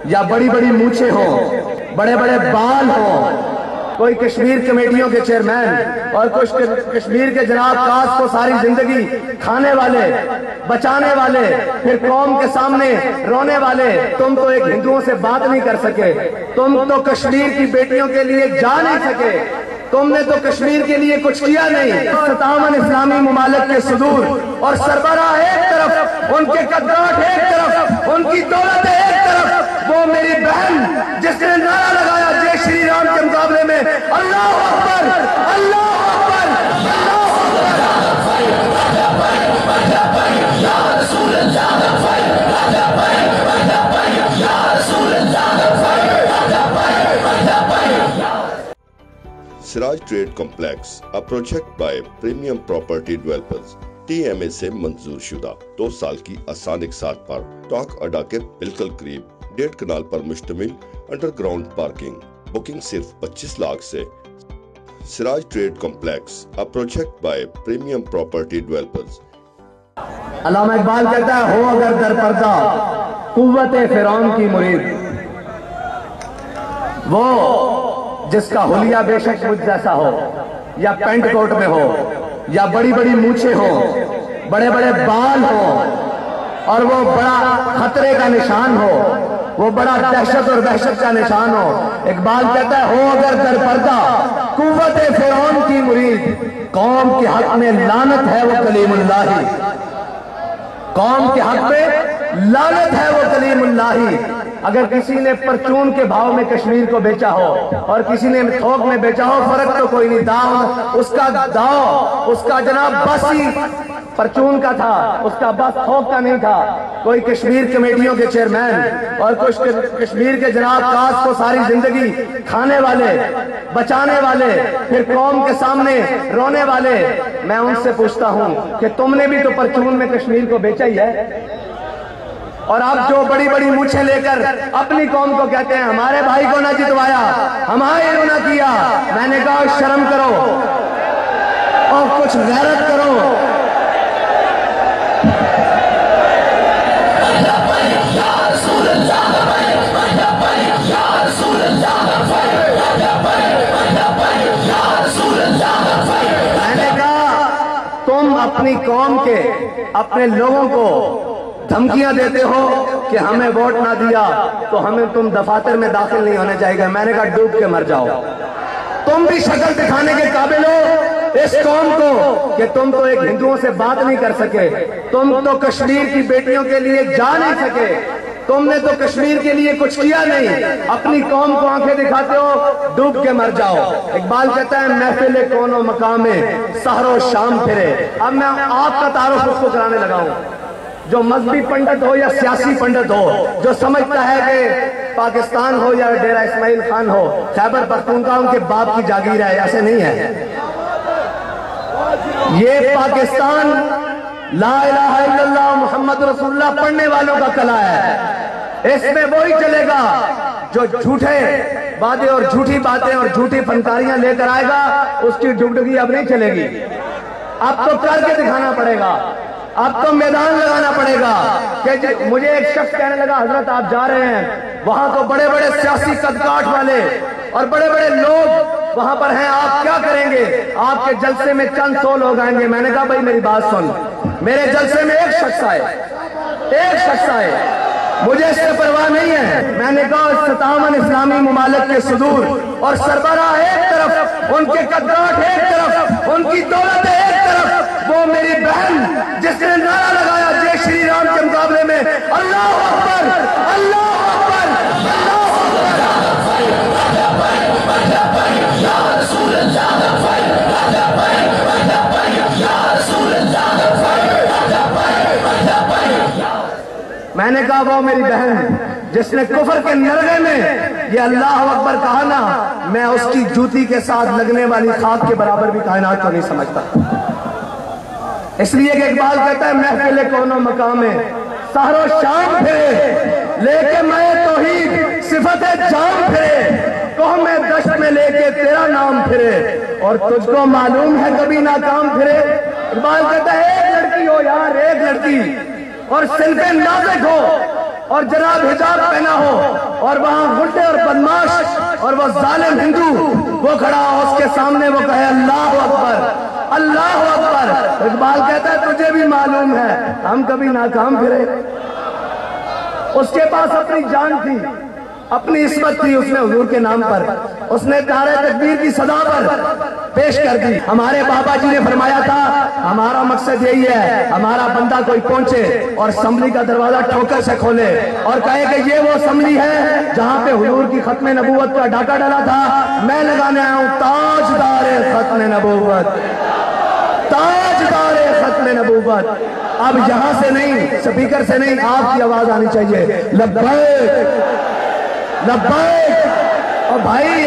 یا بڑی بڑی مونچھیں ہوں، بڑے بڑے بال ہوں، کوئی کشمیر کمیٹیوں کے چیئرمین اور کچھ کشمیر کے جناب کاس کو ساری زندگی کھانے والے، بچانے والے، پھر قوم کے سامنے رونے والے، تم تو ایک ہندوؤں سے بات نہیں کر سکے، تم تو کشمیر کی بیٹیوں کے لیے جا نہیں سکے، تم نے تو کشمیر کے لیے کچھ کیا نہیں۔ 57 اسلامی ممالک کے صدور اور سربراہ ایک طرف، ان کے قدرات ایک طرف، ان کی دولت ایک طرف، وہ میری بہن جس نے نعرہ لگایا جے شری رام کے مقابلے میں اللہ اکبر، اللہ اکبر، اللہ Siraj trade complex a project by premium property developers TMA سے منظور شدہ 2 سال کی آسان اقساط پر ٹاک اڈا کے بالکل قریب 1.5 کنال پر مشتمل انڈر گراؤنڈ پارکنگ، بکنگ صرف 25 لاکھ سے۔ Siraj trade complex a project by premium property developers. Allama Iqbal کہتا ہے ہو اگر در پردہ قوت فرعون کی مرید، وہ جس کا حلیہ بے شک مجھ جیسا ہو، یا پینٹ کوٹ میں ہو، یا بڑی بڑی مونچھیں ہوں، بڑے بڑے بال ہوں، اور وہ بڑا خطرے کا نشان ہو، وہ بڑا دہشت اور وحشت کا نشان ہو۔ اقبال کہتا ہے ہو اگر در پردہ قوت فرعون کی مرید، قوم کے حق میں لعنت ہے وہ کلیم اللہ، قوم کے حق میں لعنت ہے وہ کلیم اللہ۔ اگر کسی نے پرچون کے بھاؤ میں کشمیر کو بیچا ہو اور کسی نے تھوک میں بیچا ہو، فرق تو کوئی نہیں، داؤ اس کا جناب بس ہی پرچون کا تھا، اس کا بس تھوک کا نہیں تھا۔ کوئی کشمیر کمیٹیوں کے چیئرمین اور کچھ کشمیر کے جناب کاس کو ساری زندگی کھانے والے، بچانے والے، پھر قوم کے سامنے رونے والے، میں ان سے پوچھتا ہوں کہ تم نے بھی تو پرچون میں کشمیر کو بیچا ہی ہے، اور آپ جو بڑی بڑی مونچھیں لے کر اپنی قوم کو کہتے ہیں ہمارے بھائی کو نہ جتوایا، ہمارے نہ کیا۔ میں نے کہا شرم کرو اور کچھ غیرت کرو۔ میں نے کہا تم اپنی قوم کے، اپنے لوگوں کو دھمکیاں دیتے ہو کہ ہمیں ووٹ نہ دیا تو ہمیں تم دفاتر میں داخل نہیں ہونے چاہیے گا۔ میں نے کہا ڈوب کے مر جاؤ۔ تم بھی شکل دکھانے کے قابل ہو اس قوم کو کہ تم تو ایک ہندوؤں سے بات نہیں کر سکے، تم تو کشمیر کی بیٹیوں کے لیے جا نہیں سکے، تم نے تو کشمیر کے لیے کچھ کیا نہیں، اپنی قوم کو آنکھیں دکھاتے ہو، ڈوب کے مر جاؤ۔ اقبال کہتا ہے محفل کون و مقام میں سحر و شام پھرے۔ اب میں آپ کا تعارف اس کو کرانے لگا ہوں، جو مذہبی پنڈت ہو یا سیاسی پنڈت ہو، جو سمجھتا ہے کہ پاکستان ہو یا ڈیرہ اسماعیل خان ہو، خیبر پختونخوا ان کے باپ کی جاگیر ہے، ایسے نہیں ہے۔ یہ پاکستان لا الہ الا اللہ محمد رسول اللہ پڑھنے والوں کا قلعہ ہے۔ اس میں وہی چلے گا جو جھوٹے وعدے اور جھوٹی باتیں اور جھوٹی فنکاریاں لے کر آئے گا، اس کی ڈگڈگی اب نہیں چلے گی۔ اب تو کر کے دکھانا پڑے گا، اب تو میدان لگانا پڑے گا۔ کہ مجھے ایک شخص کہنے لگا حضرت آپ جا رہے ہیں وہاں تو بڑے بڑے سیاسی قدکاٹ والے اور بڑے بڑے لوگ وہاں پر ہیں، آپ کیا کریں گے؟ آپ کے جلسے میں چند 100 لوگ آئیں گے۔ میں نے کہا بھائی میری بات سن، میرے جلسے میں ایک شخص آئے، مجھے اس سے پرواہ نہیں ہے۔ میں نے کہا 57 اسلامی ممالک کے صدور اور سربراہ ایک طرف، ان کے قدرات ایک طرف، ان کی دولت ایک طرف، وہ میری بہن جس نے نعرہ لگایا جے شری رام کے مقابلے میں اللہ اکبر، اللہ اکبر، اللہ میں نے کہا وہ میری بہن جس نے کفر کے نرغے میں یہ اللہ اکبر کہا نا، میں اس کی جوتی کے ساتھ لگنے والی خاک کے برابر بھی کائنات کو نہیں سمجھتا۔ اس لیے کہ اقبال کہتا ہے محفل کون و مقام میں سحر و شام پھرے، لے کے میں توحید صفت جام پھرے، قوم دشت میں لے کے تیرا نام پھرے، اور تجھ کو معلوم ہے کبھی ناکام پھرے۔ اقبال کہتا ہے ایک لڑکی ہو یار، ایک لڑکی، اور صنف نازک ہو اور جناب حجاب پہنا ہو، اور وہ ظالم ہندو وہ کھڑا ہو اس کے سامنے وہ کہے اللہ اکبر اللہ اکبر. اقبال کہتا ہے تجھے بھی معلوم ہے ہم کبھی ناکام پھرے. اس کے پاس اپنی جان تھی, اپنی عصمت تھی, اس نے حضور کے نام پر اس نے نعرہ تکبیر کی صدا پر پیش کر دی. ہمارے بابا جی نے فرمایا تھا ہمارا مقصد یہی ہے ہمارا بندہ کوئی پہنچے اور اسمبلی کا دروازہ ٹھوکر سے کھولے اور کہے کہ یہ وہ اسمبلی ہے جہاں پہ حضور کی ختم نبوت کا ڈاکہ ڈالا تھا. میں لگانے آیا ہوں تاجدار ختم نبوت, تاجدار ختم نبوت. اب یہاں سے نہیں, سپیکر سے نہیں, آپ کی آواز آنی چاہیے لبیک لبیک. اور بھائی